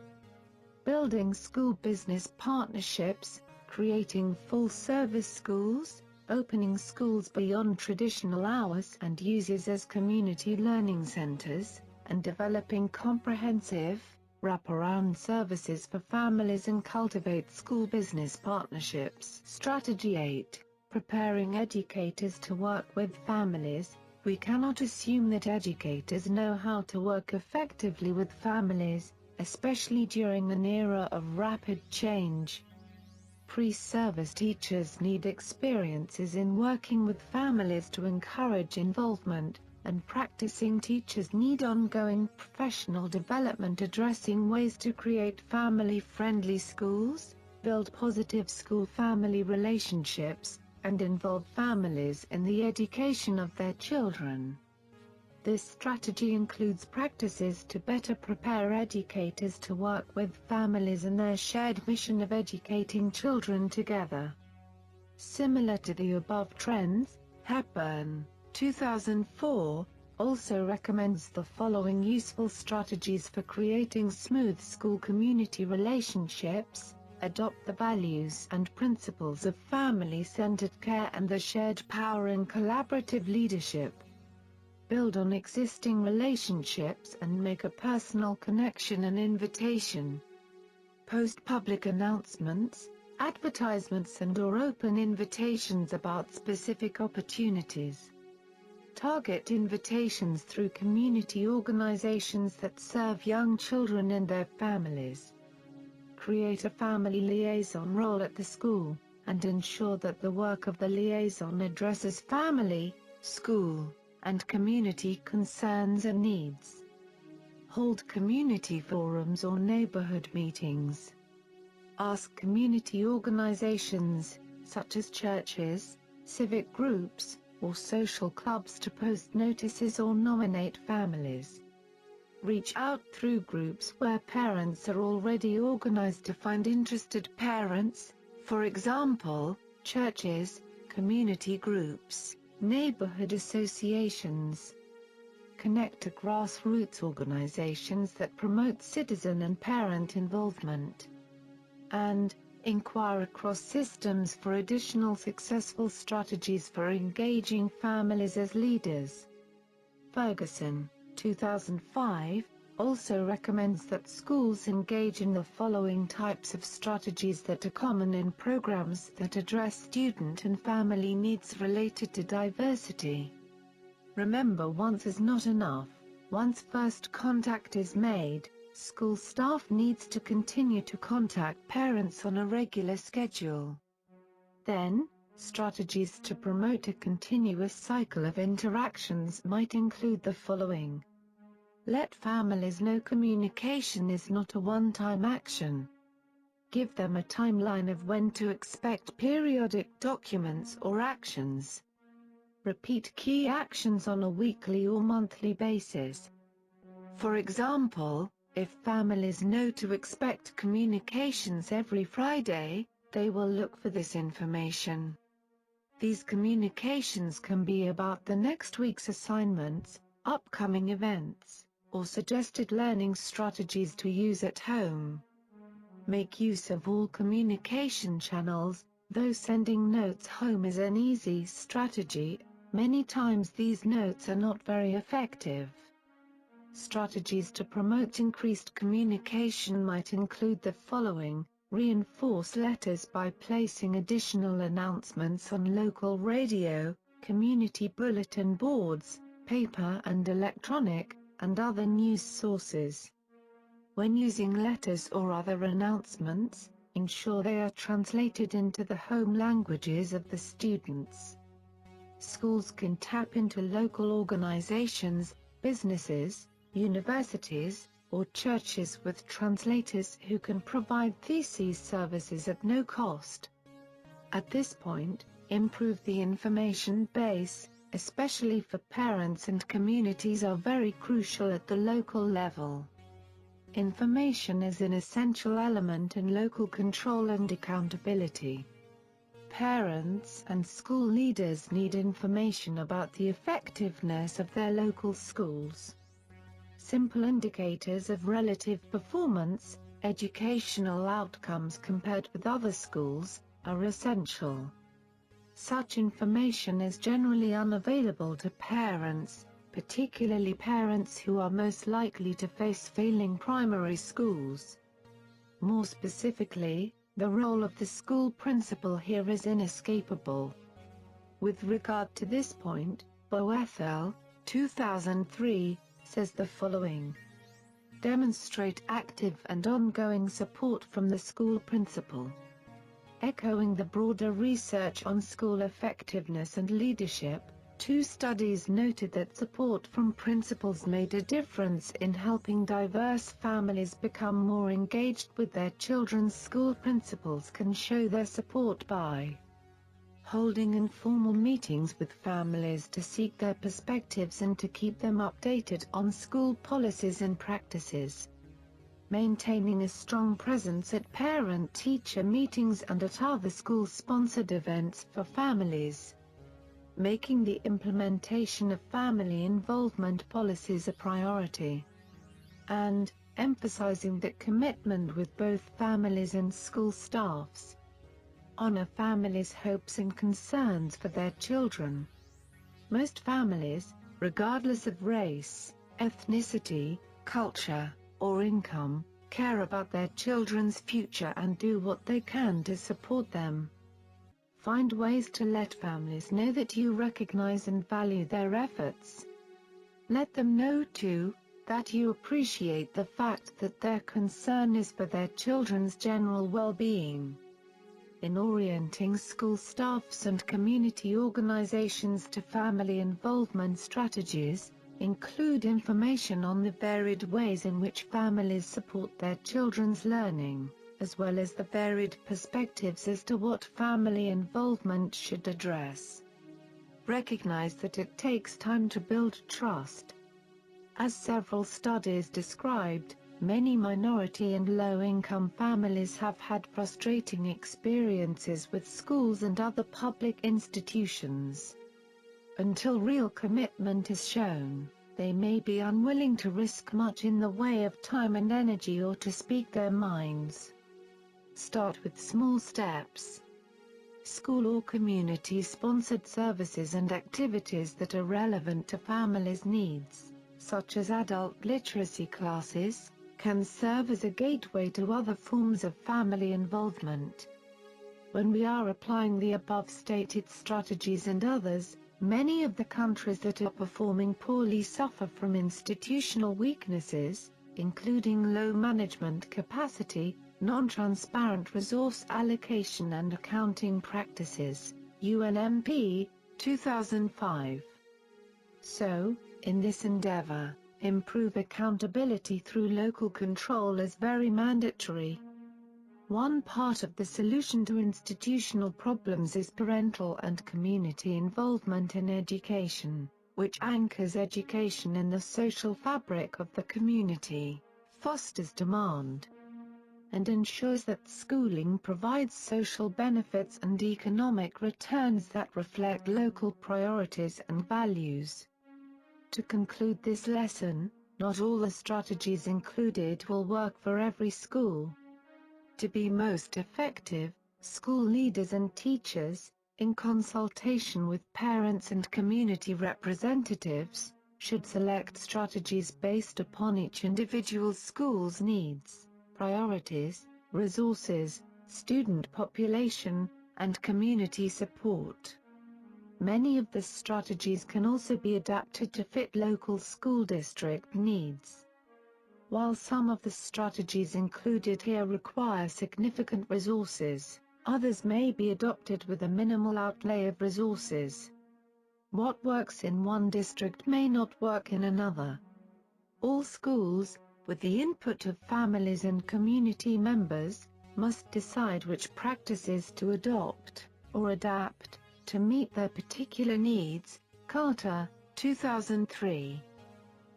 Building school business partnerships, creating full-service schools, opening schools beyond traditional hours and uses as community learning centers, and developing comprehensive, wraparound services for families and cultivate school business partnerships. Strategy 8. Preparing educators to work with families. We cannot assume that educators know how to work effectively with families, especially during an era of rapid change. Pre-service teachers need experiences in working with families to encourage involvement, and practicing teachers need ongoing professional development addressing ways to create family-friendly schools, build positive school-family relationships, and involve families in the education of their children. This strategy includes practices to better prepare educators to work with families in their shared mission of educating children together. Similar to the above trends, Hepburn, 2004, also recommends the following useful strategies for creating smooth school community relationships: adopt the values and principles of family-centered care and the shared power in collaborative leadership. Build on existing relationships and make a personal connection an invitation. Post public announcements, advertisements and/or open invitations about specific opportunities. Target invitations through community organizations that serve young children and their families. Create a family liaison role at the school, and ensure that the work of the liaison addresses family, school, and community concerns and needs. Hold community forums or neighborhood meetings. Ask community organizations, such as churches, civic groups, or social clubs to post notices or nominate families. Reach out through groups where parents are already organized to find interested parents, for example, churches, community groups, neighborhood associations. Connect to grassroots organizations that promote citizen and parent involvement. And inquire across systems for additional successful strategies for engaging families as leaders. Ferguson, 2005, also recommends that schools engage in the following types of strategies that are common in programs that address student and family needs related to diversity. Remember, once is not enough. Once first contact is made, school staff needs to continue to contact parents on a regular schedule. Then, strategies to promote a continuous cycle of interactions might include the following. Let families know communication is not a one-time action. Give them a timeline of when to expect periodic documents or actions. Repeat key actions on a weekly or monthly basis. For example, if families know to expect communications every Friday, they will look for this information. These communications can be about the next week's assignments, upcoming events, or suggested learning strategies to use at home. Make use of all communication channels, though sending notes home is an easy strategy. Many times these notes are not very effective. Strategies to promote increased communication might include the following. Reinforce letters by placing additional announcements on local radio, community bulletin boards, paper and electronic, and other news sources. When using letters or other announcements, ensure they are translated into the home languages of the students. Schools can tap into local organizations, businesses, universities, or churches with translators who can provide theses services at no cost. At this point, improve the information base, especially for parents and communities, are very crucial at the local level. Information is an essential element in local control and accountability. Parents and school leaders need information about the effectiveness of their local schools. Simple indicators of relative performance, educational outcomes compared with other schools, are essential. Such information is generally unavailable to parents, particularly parents who are most likely to face failing primary schools. More specifically, the role of the school principal here is inescapable. With regard to this point, Boethel, 2003, says the following. Demonstrate active and ongoing support from the school principal. Echoing the broader research on school effectiveness and leadership, 2 studies noted that support from principals made a difference in helping diverse families become more engaged with their children. School principals can show their support by holding informal meetings with families to seek their perspectives and to keep them updated on school policies and practices, maintaining a strong presence at parent-teacher meetings and at other school-sponsored events for families, making the implementation of family involvement policies a priority, and emphasizing that commitment with both families and school staffs. Honor families' hopes and concerns for their children. Most families, regardless of race, ethnicity, culture, or income, care about their children's future and do what they can to support them. Find ways to let families know that you recognize and value their efforts. Let them know, too, that you appreciate the fact that their concern is for their children's general well-being. In orienting school staffs and community organizations to family involvement strategies, include information on the varied ways in which families support their children's learning, as well as the varied perspectives as to what family involvement should address. Recognize that it takes time to build trust. As several studies described, many minority and low-income families have had frustrating experiences with schools and other public institutions. Until real commitment is shown, they may be unwilling to risk much in the way of time and energy or to speak their minds. Start with small steps. School or community-sponsored services and activities that are relevant to families' needs, such as adult literacy classes, can serve as a gateway to other forms of family involvement. When we are applying the above-stated strategies and others, many of the countries that are performing poorly suffer from institutional weaknesses, including low management capacity, non-transparent resource allocation and accounting practices. UNMP, 2005. So, in this endeavor, improve accountability through local control is very mandatory. One part of the solution to institutional problems is parental and community involvement in education, which anchors education in the social fabric of the community, fosters demand, and ensures that schooling provides social benefits and economic returns that reflect local priorities and values. To conclude this lesson, not all the strategies included will work for every school. To be most effective, school leaders and teachers, in consultation with parents and community representatives, should select strategies based upon each individual school's needs, priorities, resources, student population, and community support. Many of the strategies can also be adapted to fit local school district needs. While some of the strategies included here require significant resources, others may be adopted with a minimal outlay of resources. What works in one district may not work in another. All schools, with the input of families and community members, must decide which practices to adopt, or adapt, to meet their particular needs. Carter, 2003.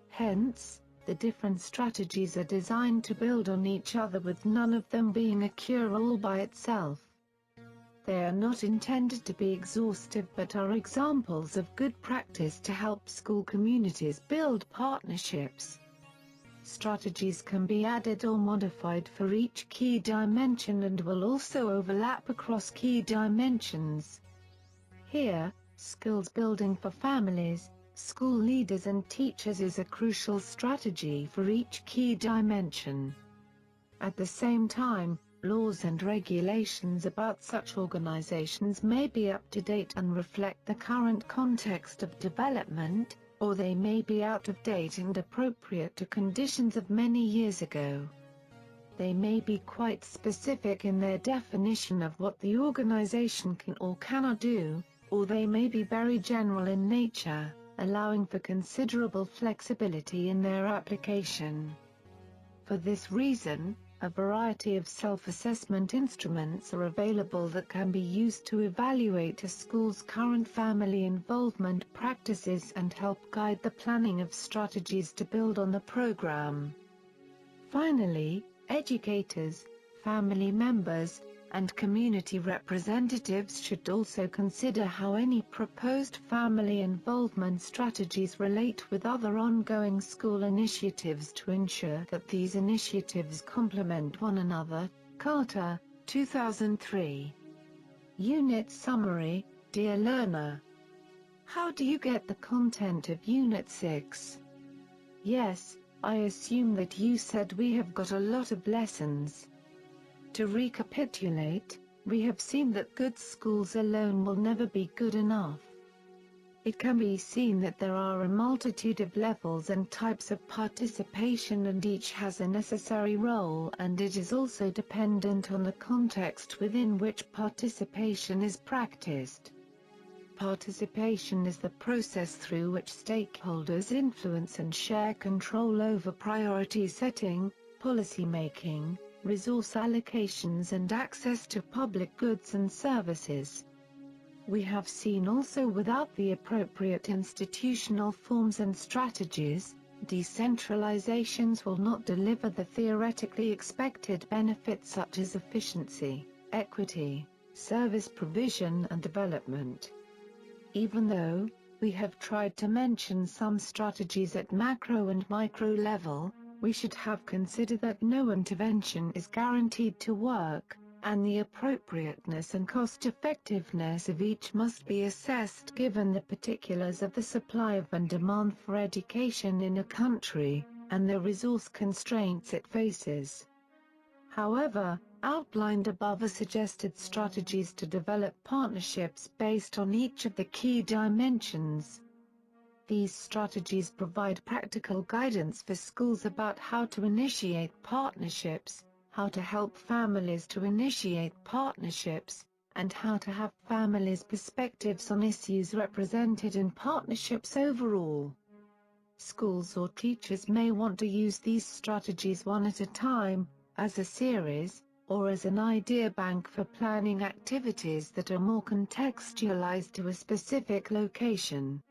Hence, the different strategies are designed to build on each other with none of them being a cure-all by itself. They are not intended to be exhaustive but are examples of good practice to help school communities build partnerships. Strategies can be added or modified for each key dimension and will also overlap across key dimensions. Here, skills building for families, school leaders and teachers is a crucial strategy for each key dimension. At the same time, laws and regulations about such organizations may be up to date and reflect the current context of development, or they may be out of date and appropriate to conditions of many years ago. They may be quite specific in their definition of what the organization can or cannot do, or they may be very general in nature, allowing for considerable flexibility in their application. For this reason, a variety of self-assessment instruments are available that can be used to evaluate a school's current family involvement practices and help guide the planning of strategies to build on the program. Finally, educators, family members, and community representatives should also consider how any proposed family involvement strategies relate with other ongoing school initiatives to ensure that these initiatives complement one another. Carter, 2003. Unit Summary. Dear Learner, how do you get the content of Unit 6? Yes, I assume that you said we have got a lot of lessons. To recapitulate, we have seen that good schools alone will never be good enough. It can be seen that there are a multitude of levels and types of participation, and each has a necessary role, and it is also dependent on the context within which participation is practiced. Participation is the process through which stakeholders influence and share control over priority setting, policy making, resource allocations and access to public goods and services. We have seen also without the appropriate institutional forms and strategies, decentralizations will not deliver the theoretically expected benefits such as efficiency, equity, service provision and development. Even though we have tried to mention some strategies at macro and micro level, we should have considered that no intervention is guaranteed to work, and the appropriateness and cost-effectiveness of each must be assessed given the particulars of the supply of and demand for education in a country, and the resource constraints it faces. However, outlined above are suggested strategies to develop partnerships based on each of the key dimensions. These strategies provide practical guidance for schools about how to initiate partnerships, how to help families to initiate partnerships, and how to have families' perspectives on issues represented in partnerships overall. Schools or teachers may want to use these strategies one at a time, as a series, or as an idea bank for planning activities that are more contextualized to a specific location.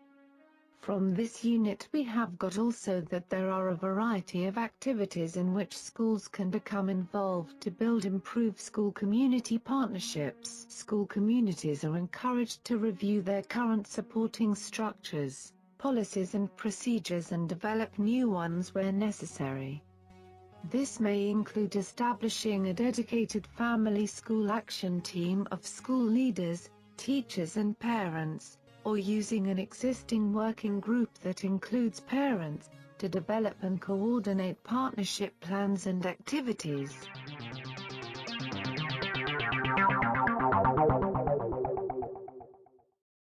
From this unit we have got also that there are a variety of activities in which schools can become involved to build improved school community partnerships. School communities are encouraged to review their current supporting structures, policies and procedures and develop new ones where necessary. This may include establishing a dedicated family school action team of school leaders, teachers and parents, or using an existing working group that includes parents, to develop and coordinate partnership plans and activities.